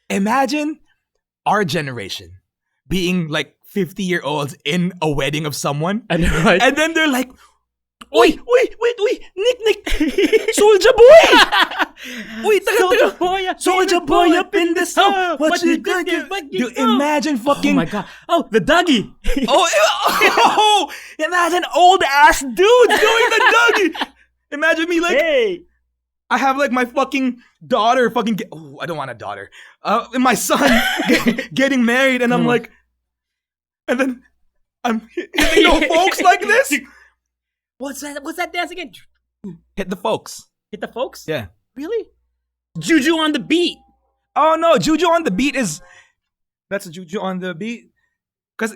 Imagine our generation being like 50-year-olds in a wedding of someone, and then they're like, Wait, Nick, Soulja Boy! Wait, Soulja Boy up in this house. What you gonna do? Imagine fucking... Oh my God. Oh, the Dougie. Imagine old ass dudes doing the Dougie. Imagine me like... Hey. I have like my fucking daughter I don't want a daughter. And my son getting married and I'm like... And then I'm hitting the folks like this. What's that dance again? Hit the folks. Hit the folks? Yeah. Really? Juju on the beat. Oh no, Juju on the beat is... That's a Juju on the beat. Because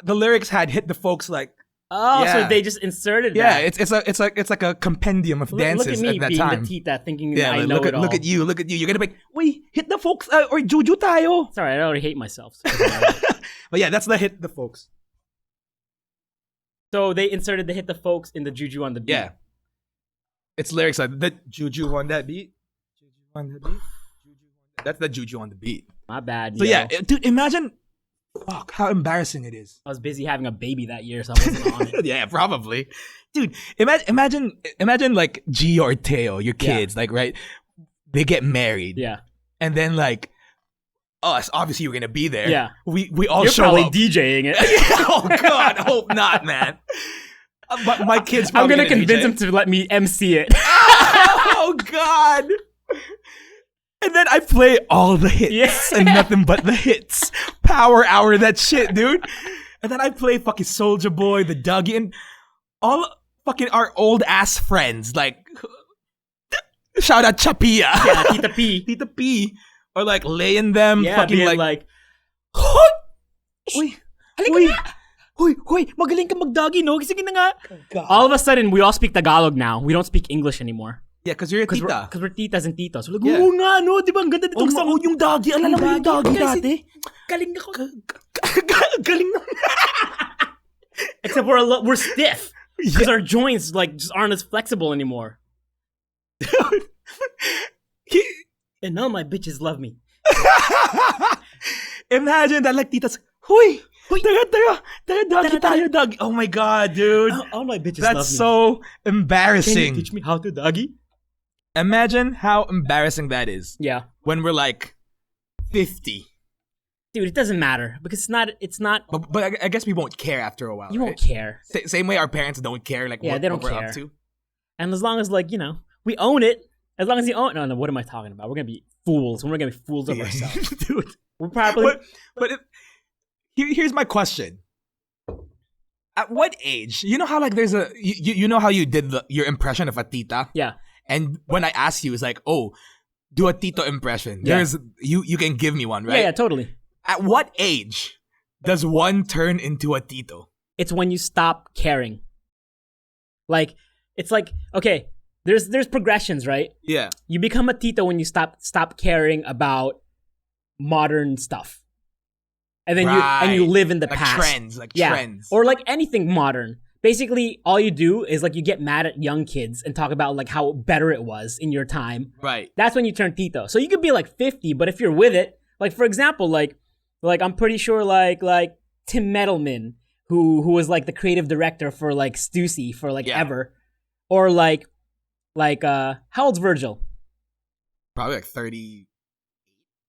the lyrics had hit the folks like. Oh, Yeah. so they just inserted Yeah, that. it's like a compendium of dances Look at me at that being time. the tita, thinking Yeah, I like, know look it all. look at you. You're gonna be, wait, hit the folks or juju tayo. Sorry, I already hate myself. But yeah, that's the hit the folks. So they inserted the hit the folks in the juju on the beat. Yeah, it's lyrics like the juju on that beat. Juju on the beat. That's the juju on the beat. My bad. So yo. yeah, dude, imagine, fuck, how embarrassing it is. I was busy having a baby that year, so I wasn't on it. Yeah, probably, dude. Imagine like G or Teo, your kids, like right, they get married, Yeah. and then like us, obviously you're gonna be there. Yeah. we all You're show probably up. DJing it. Oh God, hope not, man. But my kids, I'm probably gonna convince DJ. him to let me MC it. Oh God. And then I play all the hits Yeah. and nothing but the hits. Power hour, that shit, dude. And then I play fucking Soulja Boy, the Dougie, and all fucking our old ass friends. Like, shout out Chapia. Yeah, Tita P. Tita P. Or like laying them, Yeah, fucking being like, like, Hoy! Uy! halika Uy! na! Hoy, magaling ka mag-doggy, no? Sige na nga. All of a sudden, we all speak Tagalog now. We don't speak English anymore. Yeah, because you're a Because tita. we're titas and titos. We're like, Yeah. oo nga, no? Di ba ang ganda nitong song? Yung doggy. Alala mo yung doggy dati? Galing ako. Galing na. Except we're stiff. Because our joints like just aren't as flexible anymore. And now my bitches love me. Imagine that, like, titas, Huy! Taga, doggy tayo, doggy. Oh my God, dude. All my bitches love me. That's so Can you embarrassing. teach me how to doggy? Imagine how embarrassing that is Yeah. when we're like 50. Dude, it doesn't matter. Because it's not, But I guess we won't care after a while. you right? won't care. Same way our parents don't care, like, Yeah, what, they don't what we're care. up to. And as long as, like, you know, we own it. As long as you own it. No, what am I talking about? We're going to be fools. We're going to be fools of ourselves. Dude. We're probably... But here's my question. At what age? You know how like there's a you know how you did your impression of a tita? Yeah. And when I asked you, it's like, oh, do a tito impression. Yeah. There's you can give me one, right? Yeah, totally. At what age does one turn into a tito? It's when you stop caring. Like, it's like, okay, there's progressions, right? Yeah. You become a tito when you stop caring about modern stuff. And then you live in the like past. trends, like Yeah. trends. Or like anything modern. Basically, all you do is like you get mad at young kids and talk about like how better it was in your time. Right. That's when you turn tito. So you could be like 50, but if you're with it, like for example, like I'm pretty sure like Tim Metalman, who was like the creative director for like Stussy for like ever, or like how old's Virgil? Probably like 30.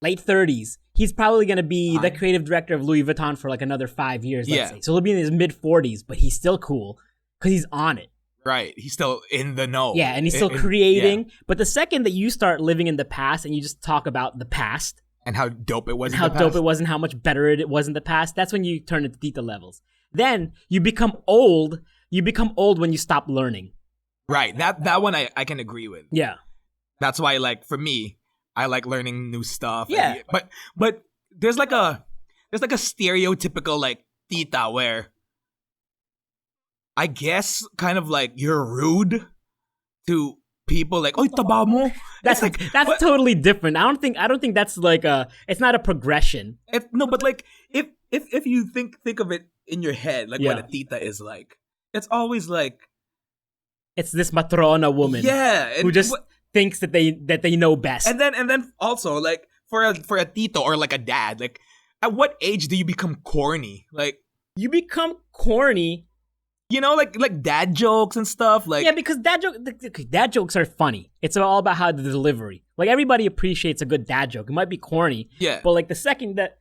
Late 30s. He's probably gonna be the creative director of Louis Vuitton for like another 5 years. Let's say. So he'll be in his mid 40s, but he's still cool because he's on it. Right. He's still in the know. Yeah, and he's still creating. Yeah. But the second that you start living in the past and you just talk about the past and how dope it was, and how dope it was, and how much better it was in the past, that's when you turn into tita levels. Then you become old. You become old when you stop learning. Right. That one I can agree with. Yeah. That's why, like, for me, I like learning new stuff. Yeah. But there's like a stereotypical like tita where I guess kind of like you're rude to people, like, oy, taba mo. That's but, totally different. I don't think that's like it's not a progression. But like if you think of it in your head, like what a tita is like, it's always like it's this matrona woman. Yeah. Who just thinks that they know best. And then also like for a tito or like a dad, like at what age do you become corny? Like you become corny, you know, like dad jokes and stuff. Like yeah, because dad jokes are funny. It's all about how the delivery. Like everybody appreciates a good dad joke. It might be corny, yeah, but like the second that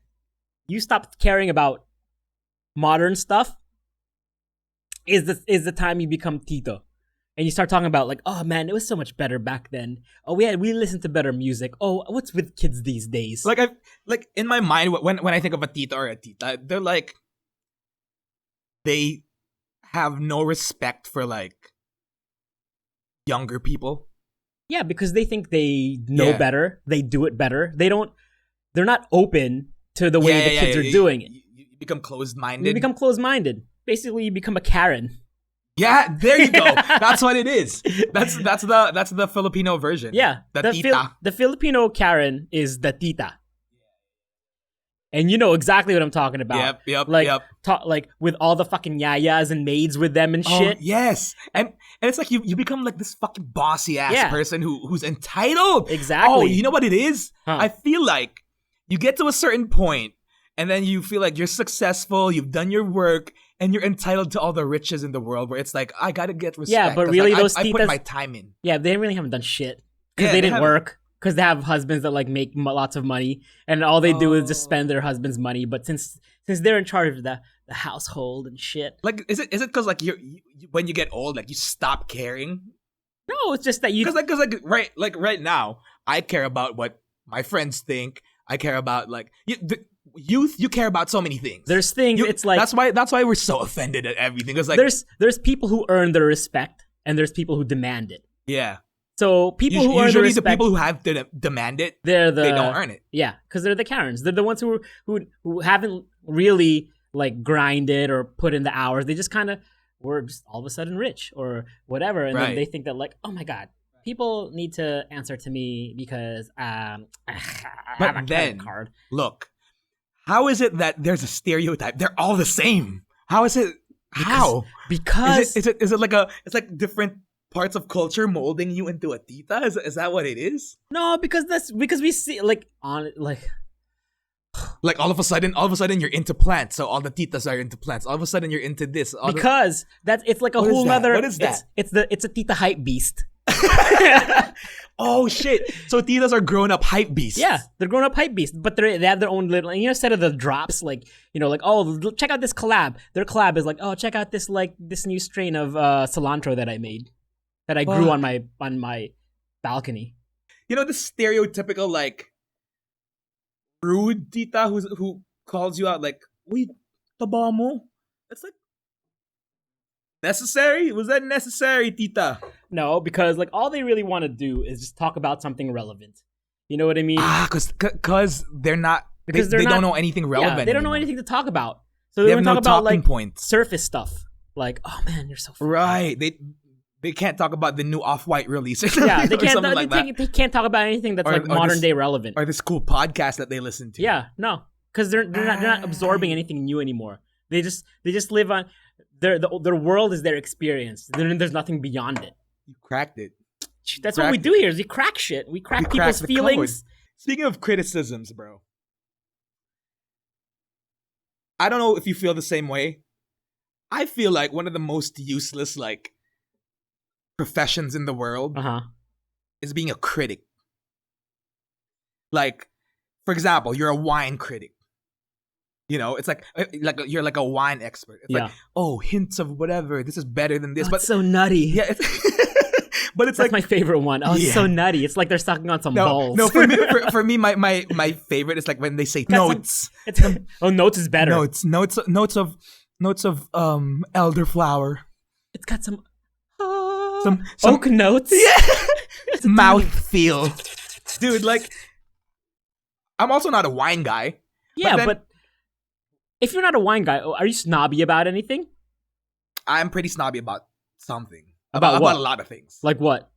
you stop caring about modern stuff is the time you become tito. And you start talking about like, oh man, it was so much better back then. Oh, we listened to better music. Oh, what's with kids these days? Like in my mind, when I think of a tita or a tita, they're like, they have no respect for like younger people. Yeah, because they think they know better. They do it better. They're not open to the way the kids are doing it. You become closed-minded. You become closed-minded. Basically, you become a Karen. Yeah, there you go. That's what it is. That's the Filipino version. Yeah. The tita. The Filipino Karen is the tita. And you know exactly what I'm talking about. Yep. Like with all the fucking yayas and maids with them and shit. Oh, yes. And it's like you become like this fucking bossy ass person who's entitled. Exactly. Oh, you know what it is? Huh. I feel like you get to a certain point and then you feel like you're successful, you've done your work, and you're entitled to all the riches in the world where it's like, I gotta get respect. Yeah, but really like, those I put titas- my time in. Yeah, they really haven't done shit. Because Yeah, they they didn't haven't. work. Because they have husbands that like make lots of money. And all they do is just spend their husband's money. But since they're in charge of the household and shit. Like, is it because like you when you get old, like you stop caring? No, it's just that you... Because right now, I care about what my friends think. I care about like youth. You care about so many things. There's things, it's like... That's why we're so offended at everything. Because like there's people who earn their respect. And there's people who demand it. yeah. So people who earn the Usually respect... the people who have to demand it, they don't earn it. Yeah, because they're the Karens. They're the ones who haven't really like grinded or put in the hours. They just kind of were just all of a sudden rich or whatever, and then they think that like, oh my god, people need to answer to me because I have a credit card. Look, how is it that there's a stereotype? They're all the same. How is it? Because is it like it's like different parts of culture molding you into a tita? Is that what it is? No, because we see like all of a sudden you're into plants, so all the titas are into plants. All of a sudden you're into this. Because it's like a What is whole that? nother. What is that? It's a tita hype beast. Oh shit! So titas are grown up hype beasts. Yeah, they're grown up hype beasts, but they have their own little. Instead of the drops, like like oh, check out this collab. Their collab is like, oh, check out this new strain of cilantro that I made. That I grew on my balcony. You know the stereotypical like rude tita who calls you out like, "Uy, taba mo." It's like necessary? Was that necessary, tita? No, because like all they really want to do is just talk about something relevant. You know what I mean? Because they're not. Because they don't know anything relevant. Yeah, they don't know anymore. anything to talk about. So they have want no to talk about talking like points. surface stuff. Like, oh man, you're so funny. Right. They can't talk about the new Off-White release. Yeah, they can't. That. They can't talk about anything that's like modern day relevant. Or this cool podcast that they listen to. Yeah, no, because they're not absorbing anything new anymore. They just live on their world is their experience. There's nothing beyond it. You cracked it. That's what we do here. Is we crack shit. We crack people's feelings. Code. Speaking of criticisms, bro. I don't know if you feel the same way. I feel like one of the most useless like professions in the world is being a critic. Like, for example, you're a wine critic. You know, it's like you're like a wine expert. It's like, oh, hints of whatever. This is better than this. But it's so nutty. Yeah, but it's that's like my favorite one. Oh, it's so nutty. It's like they're sucking on some balls. No, for me, my favorite is like when they say notes. Notes is better. Notes of elderflower. It's got some oak notes. Yeah, mouth feel, dude. Like, I'm also not a wine guy. Yeah, but if you're not a wine guy, are you snobby about anything? I'm pretty snobby about something. About what? About a lot of things. Like what?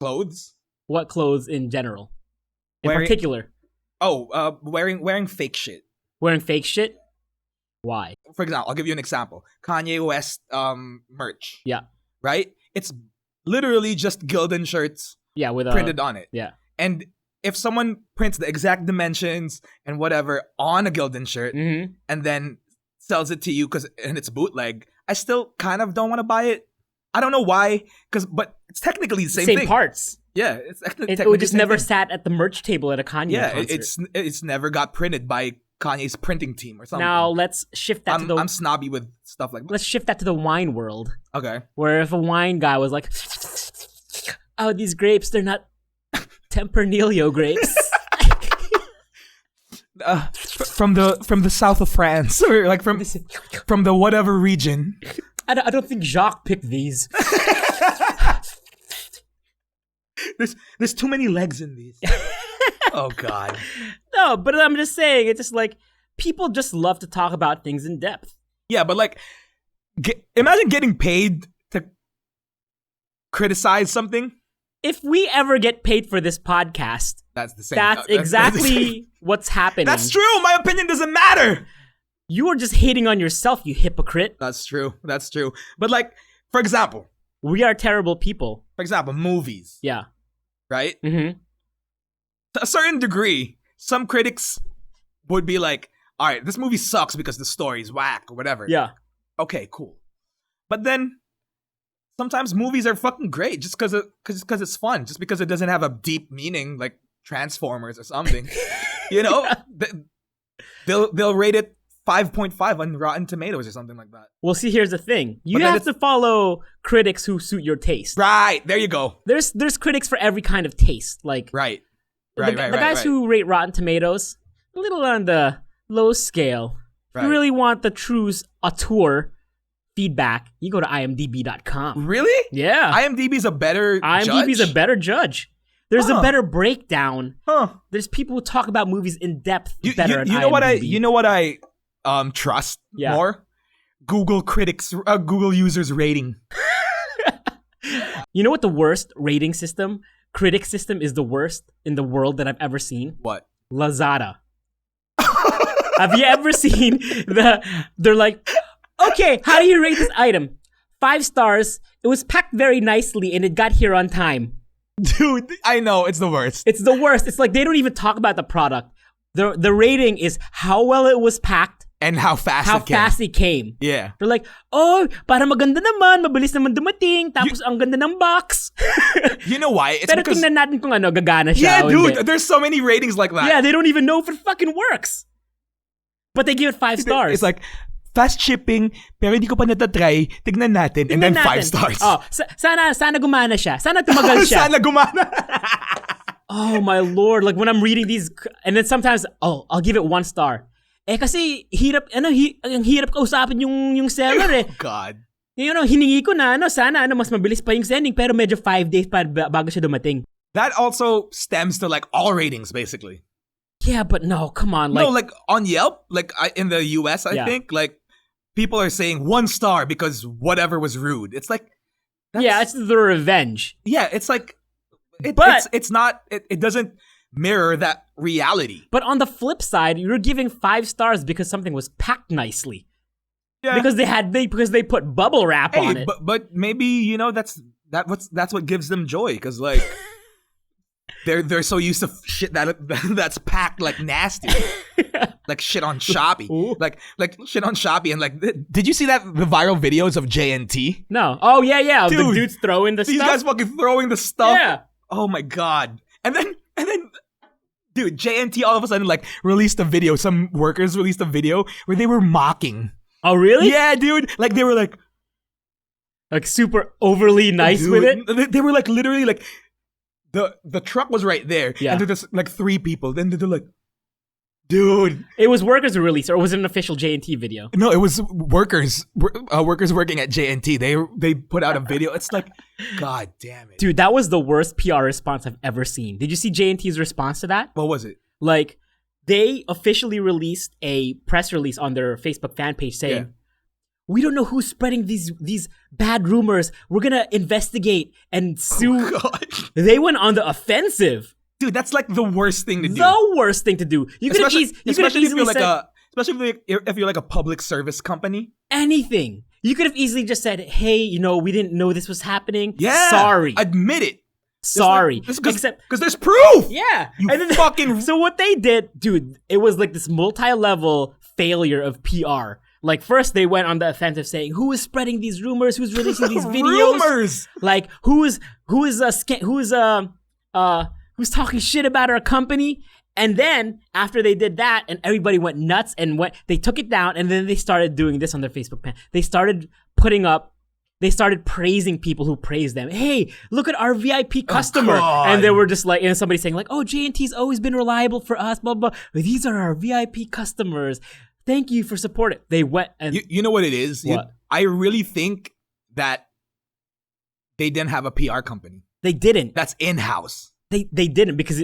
Clothes. What clothes in general? In Wearing, particular? Oh, wearing fake shit. Wearing fake shit? Why? For example, I'll give you an example. Kanye West merch. Yeah. Right? It's literally just Gildan shirts. Yeah, with printed on it. Yeah. And if someone prints the exact dimensions and whatever on a Gildan shirt and then sells it to you and it's bootleg, I still kind of don't want to buy it. I don't know why, but it's technically the same thing. Parts. Yeah, it would just never sat at the merch table at a Kanye concert. It's never got printed by Kanye's printing team or something. Now let's shift that I'm snobby with stuff like that. Let's shift that to the wine world. Okay. Where if a wine guy was like, oh, these grapes, they're not Tempranillo grapes. From the south of France, or like from the whatever region. I don't think Jacques picked these. There's too many legs in these. Oh God. No, but I'm just saying, it's just like people just love to talk about things in depth. Yeah, but like, imagine getting paid to criticize something. If we ever get paid for this podcast, That's the same. that's exactly what's happening. That's true. My opinion doesn't matter. You are just hating on yourself, you hypocrite. That's true. That's true. But like, for example, We are terrible people. movies, Yeah. right? Mm-hmm. To a certain degree, some critics would be like, all right, this movie sucks because the story's whack or whatever. Yeah. Okay, cool. But then sometimes movies are fucking great just because it's fun, just because it doesn't have a deep meaning like Transformers or something. You know, they'll rate it 5.5 on Rotten Tomatoes or something like that. Well, see, here's the thing. You But then have to follow critics who suit your taste. Right, there you go. There's critics for every kind of taste. Like Right. the guys who rate Rotten Tomatoes, a little on the low scale. If Right. you really want the true auteur feedback, you go to imdb.com. Really? Yeah. IMDb's a better IMDb's judge? a better judge. There's a Huh. better breakdown. Huh. There's people who talk about movies in depth You better at know what IMDb. I trust Yeah. more? Google users rating. You know what the worst rating system, critic system is the worst in the world that I've ever seen? What? Lazada. Have you ever seen they're like, okay, how do you rate this item? 5 stars. It was packed very nicely and it got here on time. Dude, I know, it's the worst. It's the worst. It's like they don't even talk about the product. The rating is how well it was packed, And how fast how it came. fast it came. Yeah. They're like, oh, para maganda naman, mabilis naman dumating, tapos ang ganda ng box. You know why? It's Pero because... tingnan natin kung ano, gagana siya. Yeah, o dude, hindi. there's so many ratings like that. Yeah, they don't even know if it fucking works. But they give it 5 stars. It's like, fast shipping, pero hindi ko pa natatry. Tignan natin. And then 5 stars. Oh, sana gumana siya. Sana tumagal siya. Sana gumana. Oh my lord, like when I'm reading these, and then sometimes, I'll give it 1 star. Eh kasi ang hirap kausapin yung seller eh. God. You know, hiningi ko na, sana mas mabilis pa yung sending, pero medyo 5 days pa bago siya dumating. That also stems to like all ratings, basically. Yeah, but no, come on. Like, No, like on Yelp, like in the US, I Yeah. think, like people are saying 1 star because whatever was rude. It's like, yeah, it's the revenge. yeah, it's like, But- it's not, it doesn't mirror that reality. But on the flip side, you're giving 5 stars because something was packed nicely. Yeah. Because they put bubble wrap on it. But maybe, you know, that's what gives them joy, because like they're so used to shit that's packed like nasty. Like shit on Shopee. Ooh. Like shit on Shopee. And like, did you see the viral videos of JNT? No. Oh yeah. The Dude, dudes throwing the These stuff. guys fucking throwing the stuff. Yeah. Oh my god. And then dude, JNT all of a sudden like released a video. Some workers released a video where they were mocking. Oh really? Yeah, dude. Like they were like super overly nice with it. They were like literally like the truck was right there. Yeah. And there's like 3 people. Then they're like, dude. It was workers who released, or was it an official JNT video? No, it was workers working at JNT. They put out a video. It's like, god damn it. Dude, that was the worst PR response I've ever seen. Did you see JNT's response to that? What was it? Like, they officially released a press release on their Facebook fan page saying, Yeah. we don't know who's spreading these bad rumors. We're gonna investigate and sue. Oh, God. They went on the offensive. Dude, that's like the worst thing to do. The worst thing to do. You could have Especially easily if you're like said especially if you're like a public service company. anything. You could have easily just said, hey, we didn't know this was happening. Yeah. Sorry. Admit it. Sorry. Because there's proof. Yeah. You and then fucking- So what they did, dude, it was like this multi-level failure of PR. Like first they went on the offensive saying, who is spreading these rumors? Who's releasing these videos? Rumors. Like who's talking shit about our company? And then after they did that and everybody went nuts and they took it down, and then they started doing this on their Facebook page. They started praising people who praised them. Hey, look at our VIP customer. God. And they were just like, and somebody saying like, oh, JNT's always been reliable for us, blah, blah. These are our VIP customers. Thank you for supporting. They went and You know what it is? What? I really think that they didn't have a PR company. they didn't. That's in-house. They didn't, because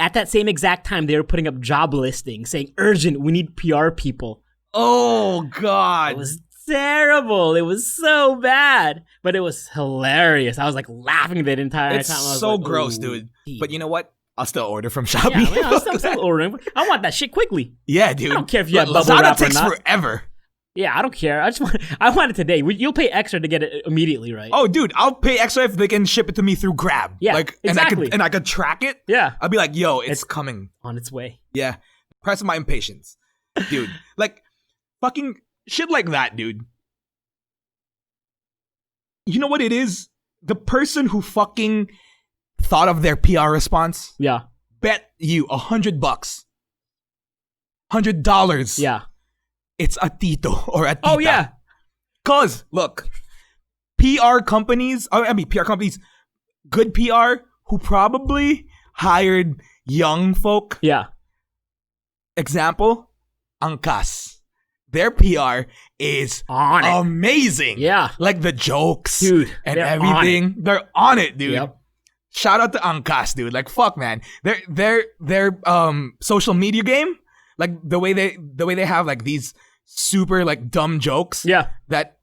at that same exact time, they were putting up job listings saying, urgent, we need PR people. Oh, God. It was terrible. It was so bad. But it was hilarious. I was like laughing the entire time. It's I was so like, gross, dude. But you know what? I'll still order from Shopee. Yeah, I'm still ordering. I want that shit quickly. Yeah, dude. I don't care if you have bubble Lazada wrap or takes not. forever. Yeah, I don't care. I want it today. You'll pay extra to get it immediately, right? Oh, dude, I'll pay extra if they can ship it to me through Grab. Yeah, exactly. And I could track it. Yeah. I'll be like, yo, it's coming. On its way. Yeah. Price of my impatience. Dude. Like, fucking shit like that, dude. You know what it is? The person who fucking thought of their PR response, Yeah. bet you $100, $100. Yeah. It's a tito or a tita. Oh, yeah. Cause look, PR companies, good PR who probably hired young folk. Yeah. Example, Angkas. Their PR is On it. amazing. Yeah. Like the jokes, Dude, and they're everything. on it. They're on it, dude. Yep. Shout out to Angkas, dude. Like fuck, man. Their social media game, like the way they have like these super like dumb jokes. Yeah. That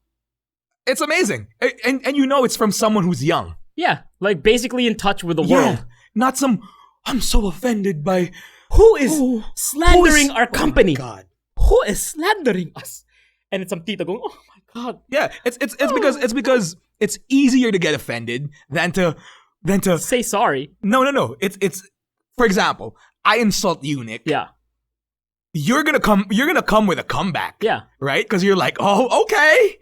it's amazing, and you know it's from someone who's young. Yeah. Like basically in touch with the world. Not some. I'm so offended by Who is slandering who is- our company? Oh my God. Who is slandering us? And it's some tita going, oh my God. Yeah, it's because it's easier to get offended than to Say sorry. no. It's for example, I insult you, Nick. Yeah. You're gonna come with a comeback. Yeah. Right? Because you're like, oh, okay.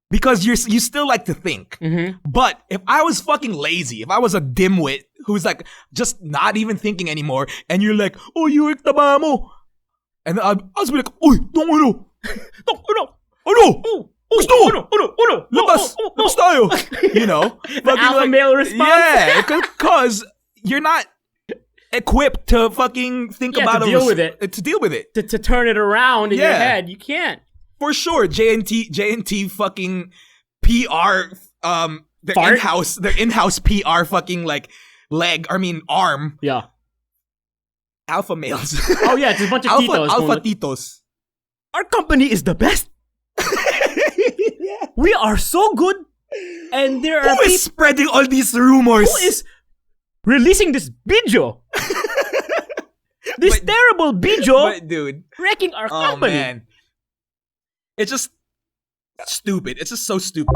Because you still like to think. Mm-hmm. But if I was fucking lazy, if I was a dimwit who's like just not even thinking anymore, and you're like, oh, you taba mo. And I was like, oy, don't ano. Gusto! Labas! Labas tayo! You know? The alpha male response. Yeah, because you're not equipped to fucking think about to deal with it. To deal with it. To turn it around in your Yeah. head. You can't. For sure, J&T fucking PR, their Fart? in-house PR fucking like arm. Yeah. Alpha males. Oh yeah, it's a bunch of titos. Alpha titos. Our company is the best. Yeah. We are so good. And there are Who people is spreading all these rumors? who is releasing this video. This But- terrible video But dude, wrecking our oh company. man. It's just stupid. It's just so stupid.